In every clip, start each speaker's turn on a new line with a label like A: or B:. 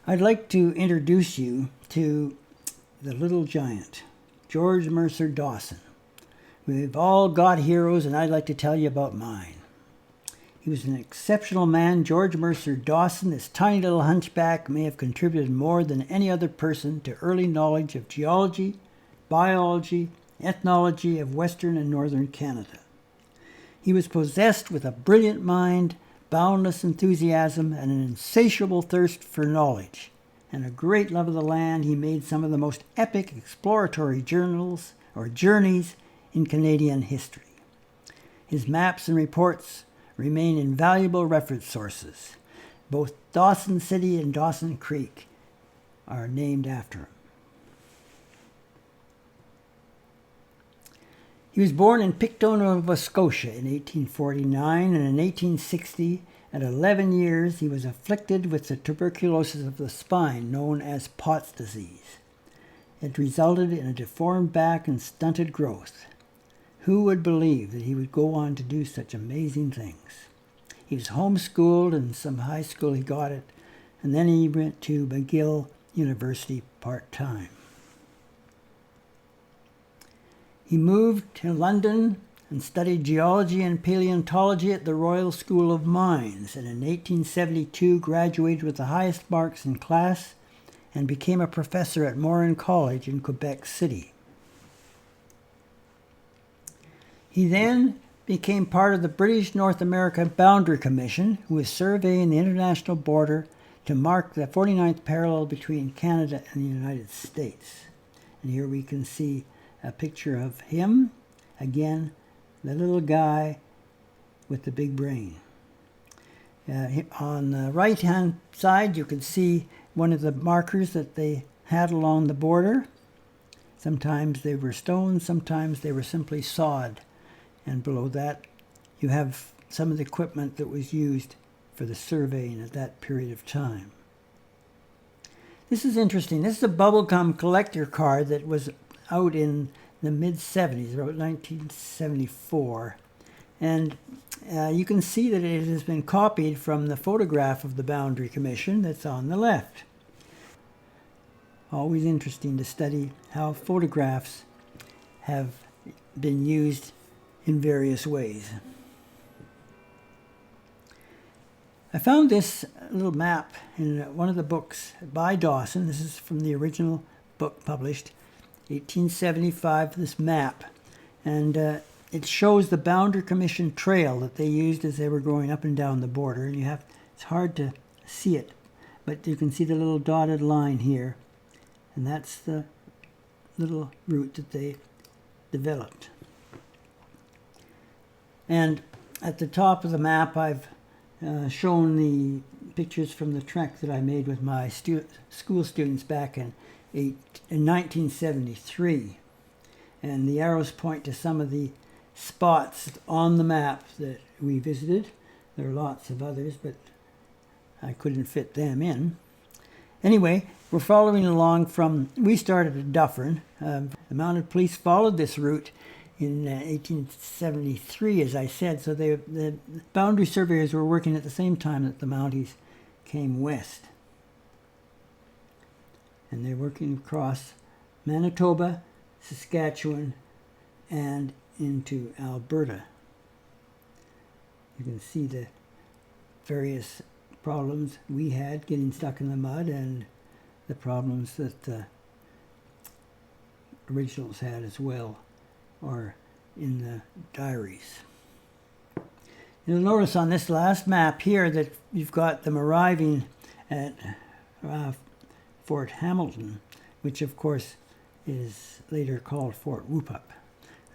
A: I'd like to introduce you to the little giant, George Mercer Dawson. We've all got heroes, and I'd like to tell you about mine. He was an exceptional man. George Mercer Dawson, this tiny little hunchback, may have contributed more than any other person to early knowledge of geology, biology, ethnology of Western and Northern Canada. He was possessed with a brilliant mind, boundless enthusiasm, and an insatiable thirst for knowledge, and a great love of the land. He made some of the most epic exploratory journeys in Canadian history. His maps and reports remain invaluable reference sources. Both Dawson City and Dawson Creek are named after him. He was born in Pictou, Nova Scotia in 1849, and in 1860, at 11 years, he was afflicted with the tuberculosis of the spine known as Pott's disease. It resulted in a deformed back and stunted growth. Who would believe that he would go on to do such amazing things? He was homeschooled, and some high school he got it, and then he went to McGill University part-time. He moved to London and studied geology and paleontology at the Royal School of Mines, and in 1872 graduated with the highest marks in class and became a professor at Morin College in Quebec City. He then became part of the British North America Boundary Commission, who was surveying the international border to mark the 49th parallel between Canada and the United States. And here we can see a picture of him, again, the little guy with the big brain. On the right-hand side, you can see one of the markers that they had along the border. Sometimes they were stone, sometimes they were simply sod. And below that, you have some of the equipment that was used for the surveying at that period of time. This is interesting. This is a bubblegum collector card that was out in the mid-70s, about 1974. And you can see that it has been copied from the photograph of the Boundary Commission that's on the left. Always interesting to study how photographs have been used in various ways. I found this little map in one of the books by Dawson. This is from the original book published 1875, this map, and it shows the Boundary Commission trail that they used as they were going up and down the border. And it's hard to see it, but you can see the little dotted line here, and that's the little route that they developed. And at the top of the map, I've shown the pictures from the trek that I made with my school students back in 1973. And the arrows point to some of the spots on the map that we visited. There are lots of others, but I couldn't fit them in. Anyway, we're following along we started at Dufferin. The mounted police followed this route in 1873, as I said, so the boundary surveyors were working at the same time that the Mounties came west. And they're working across Manitoba, Saskatchewan, and into Alberta. You can see the various problems we had getting stuck in the mud and the problems that the originals had as well, or in the diaries. You'll notice on this last map here that you've got them arriving at Fort Hamilton, which of course is later called Fort Whoop-Up.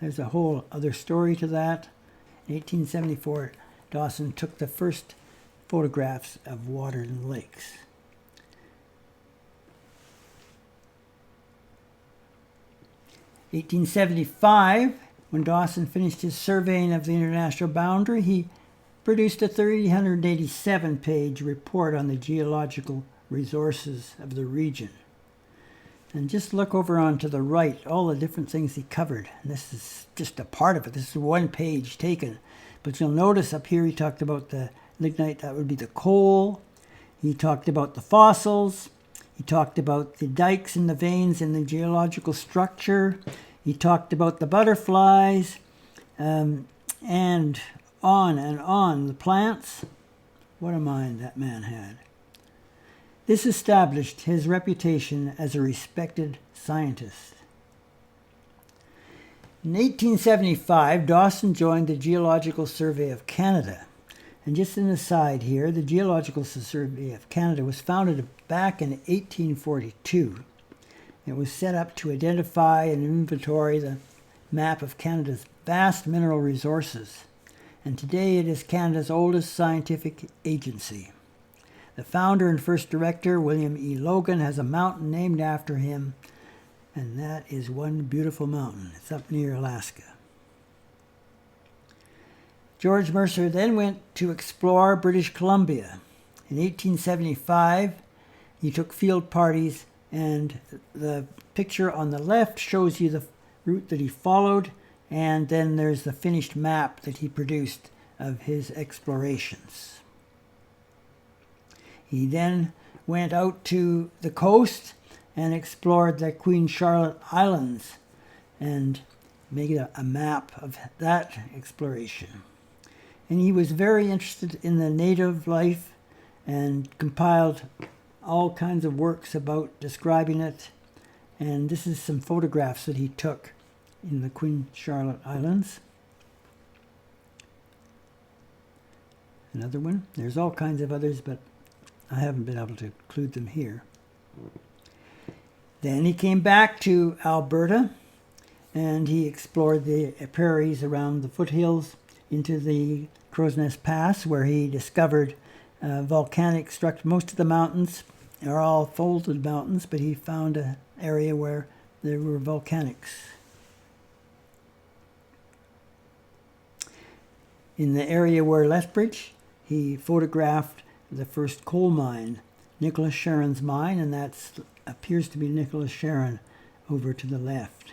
A: There's a whole other story to that. In 1874, Dawson took the first photographs of water and lakes. In 1875, when Dawson finished his surveying of the international boundary, he produced a 387-page report on the geological resources of the region. And just look over on to the right, all the different things he covered. And this is just a part of it. This is one page taken. But you'll notice up here he talked about the lignite, that would be the coal. He talked about the fossils. He talked about the dikes and the veins in the geological structure. He talked about the butterflies, and on, the plants. What a mind that man had. This established his reputation as a respected scientist. In 1875, Dawson joined the Geological Survey of Canada. And just an aside here, the Geological Survey of Canada was founded back in 1842. It was set up to identify and inventory the map of Canada's vast mineral resources. And today it is Canada's oldest scientific agency. The founder and first director, William E. Logan, has a mountain named after him, and that is one beautiful mountain. It's up near Alaska. George Mercer then went to explore British Columbia. In 1875, he took field parties, and the picture on the left shows you the route that he followed, and then there's the finished map that he produced of his explorations. He then went out to the coast and explored the Queen Charlotte Islands and made a map of that exploration. And he was very interested in the native life and compiled all kinds of works about describing it. And this is some photographs that he took in the Queen Charlotte Islands. Another one. There's all kinds of others, but I haven't been able to include them here. Then he came back to Alberta, and he explored the prairies around the foothills into the Crow's Nest Pass, where he discovered volcanic structure. Most of the mountains are all folded mountains, but he found an area where there were volcanics. In the area where Lethbridge, he photographed the first coal mine, Nicholas Sharon's mine, and that appears to be Nicholas Sharon over to the left.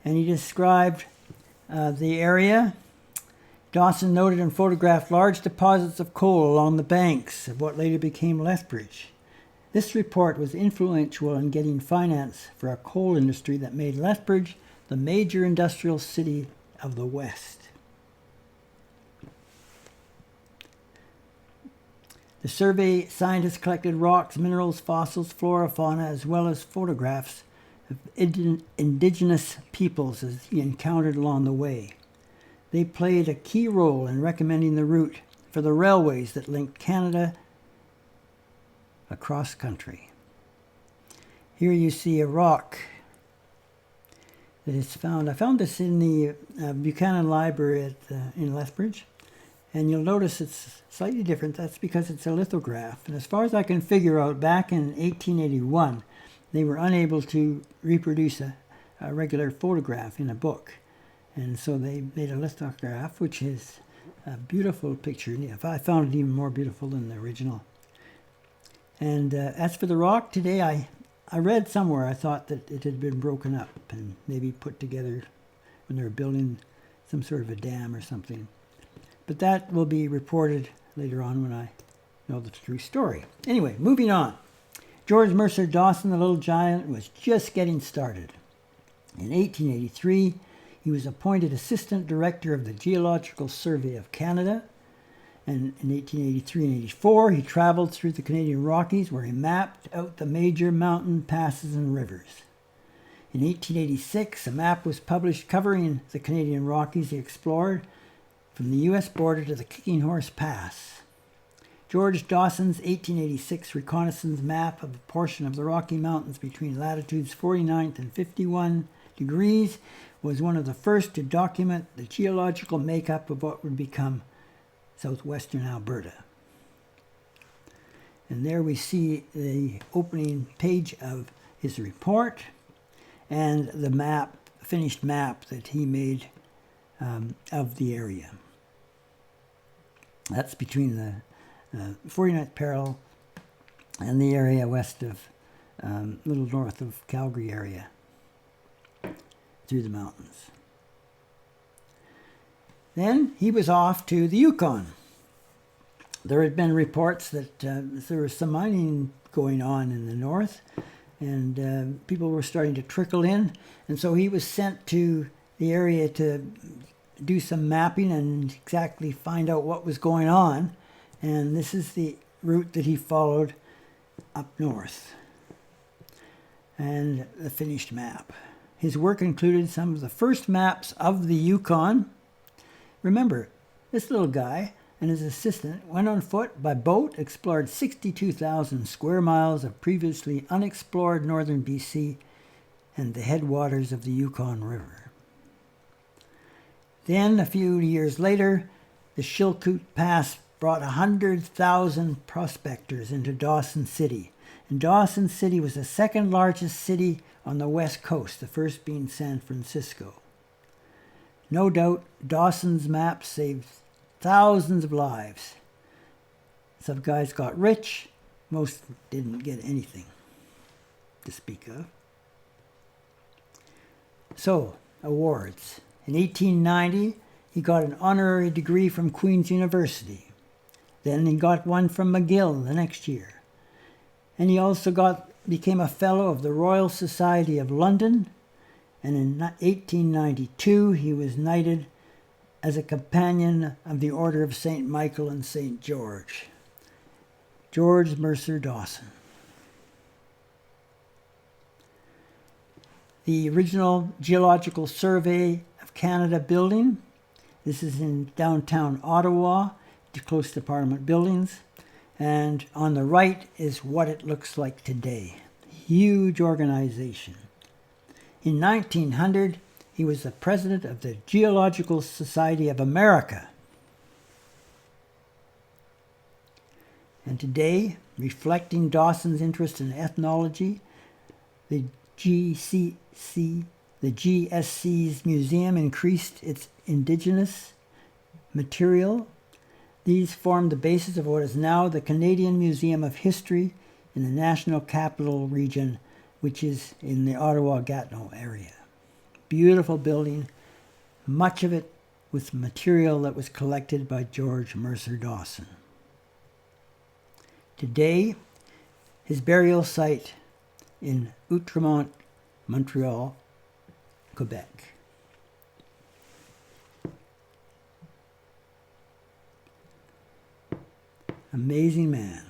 A: And he described the area. Dawson noted and photographed large deposits of coal along the banks of what later became Lethbridge. This report was influential in getting finance for a coal industry that made Lethbridge the major industrial city of the West. The survey scientists collected rocks, minerals, fossils, flora, fauna, as well as photographs of indigenous peoples as he encountered along the way. They played a key role in recommending the route for the railways that linked Canada across country. Here you see a rock that is found. I found this in the Buchanan Library in Lethbridge. And you'll notice it's slightly different. That's because it's a lithograph. And as far as I can figure out, back in 1881, they were unable to reproduce a regular photograph in a book. And so they made a lithograph, which is a beautiful picture. I found it even more beautiful than the original. And as for the rock, today I read somewhere, I thought that it had been broken up and maybe put together when they were building some sort of a dam or something. But that will be reported later on when I know the true story. Anyway, moving on. George Mercer Dawson, the little giant, was just getting started. In 1883, he was appointed Assistant Director of the Geological Survey of Canada. And in 1883 and 84, he traveled through the Canadian Rockies, where he mapped out the major mountain passes and rivers. In 1886, a map was published covering the Canadian Rockies he explored, from the U.S. border to the Kicking Horse Pass. George Dawson's 1886 reconnaissance map of a portion of the Rocky Mountains between latitudes 49th and 51 degrees was one of the first to document the geological makeup of what would become southwestern Alberta. And there we see the opening page of his report and the finished map that he made of the area. That's between the 49th parallel and the area west of, little north of Calgary area, through the mountains. Then he was off to the Yukon, there had been reports that there was some mining going on in the north, and people were starting to trickle in. And so he was sent to the area to do some mapping and exactly find out what was going on. And this is the route that he followed up north, and the finished map. His work included some of the first maps of the Yukon. Remember, this little guy and his assistant went on foot by boat, explored 62,000 square miles of previously unexplored northern BC and the headwaters of the Yukon River. Then, a few years later, the Chilkoot Pass brought 100,000 prospectors into Dawson City. And Dawson City was the second largest city on the west coast, the first being San Francisco. No doubt, Dawson's maps saved thousands of lives. Some guys got rich, most didn't get anything to speak of. So, awards. In 1890, he got an honorary degree from Queen's University. Then he got one from McGill the next year. And he also became a Fellow of the Royal Society of London. And in 1892, he was knighted as a Companion of the Order of St. Michael and St. George. George Mercer Dawson. The original Geological Survey of Canada building. This is in downtown Ottawa, close to Parliament Buildings. And on the right is what it looks like today. Huge organization. In 1900, he was the president of the Geological Society of America. And today, reflecting Dawson's interest in ethnology, the GSC's museum increased its indigenous material. These formed the basis of what is now the Canadian Museum of History in the National Capital Region, which is in the Ottawa-Gatineau area. Beautiful building, much of it with material that was collected by George Mercer Dawson. Today, his burial site in Outremont, Montreal, Quebec. Amazing man.